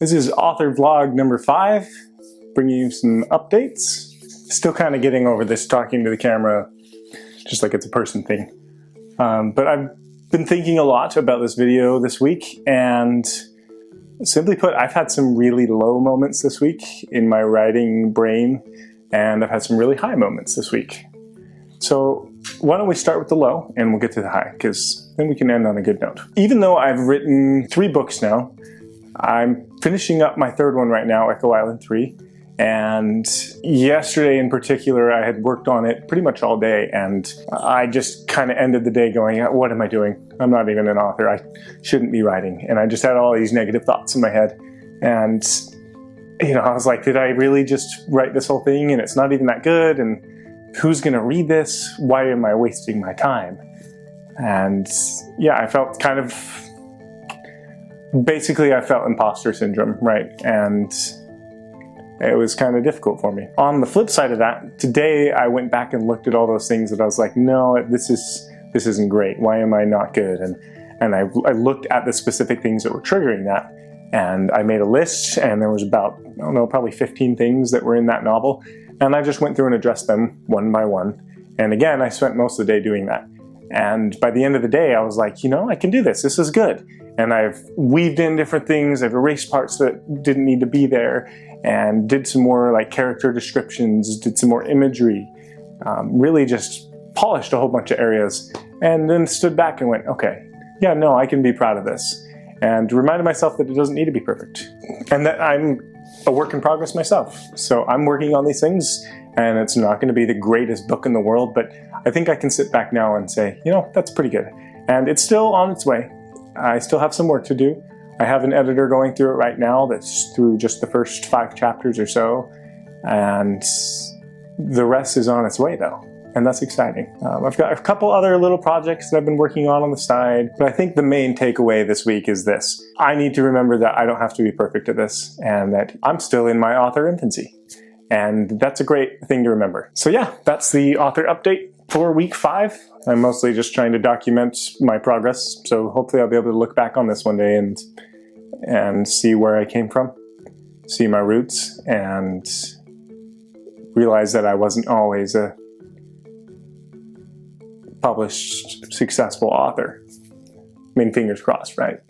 This is author vlog number 5, bringing you some updates. Still kind of getting over this talking to the camera, just like it's a person thing. But I've been thinking a lot about this video this week, and simply put, I've had some really low moments this week in my writing brain, and I've had some really high moments this week. So why don't we start with the low and we'll get to the high, because then we can end on a good note. Even though I've written 3 books now, I'm finishing up my 3rd one right now, Echo Island 3, and yesterday in particular I had worked on it pretty much all day, and I just kind of ended the day going, what am I doing? I'm not even an author, I shouldn't be writing. And I just had all these negative thoughts in my head, and you know, I was like, did I really just write this whole thing and it's not even that good, and who's gonna read this? Why am I wasting my time? And yeah, I felt kind of, basically I felt imposter syndrome, right? And it was kind of difficult for me. On the flip side of that, today I went back and looked at all those things that I was like, no, this isn't great. Why am I not good? And I looked at the specific things that were triggering that, and I made a list, and there was about, I don't know, probably 15 things that were in that novel, and I just went through and addressed them one by one. And again, I spent most of the day doing that. And by the end of the day, I was like, you know, I can do this. This is good. And I've weaved in different things. I've erased parts that didn't need to be there, and did some more like character descriptions, did some more imagery, really just polished a whole bunch of areas, and then stood back and went, okay, yeah, no, I can be proud of this. And reminded myself that it doesn't need to be perfect, and that I'm a work in progress myself. So I'm working on these things, and it's not going to be the greatest book in the world, but I think I can sit back now and say, you know, that's pretty good. And it's still on its way. I still have some work to do. I have an editor going through it right now that's through just the first 5 chapters or so, and the rest is on its way though, and that's exciting. I've got a couple other little projects that I've been working on the side, but I think the main takeaway this week is this. I need to remember that I don't have to be perfect at this, and that I'm still in my author infancy. And that's a great thing to remember. So yeah, that's the author update for week 5. I'm mostly just trying to document my progress, so hopefully I'll be able to look back on this one day and see where I came from, see my roots, and realize that I wasn't always a published, successful author. I mean, fingers crossed, right?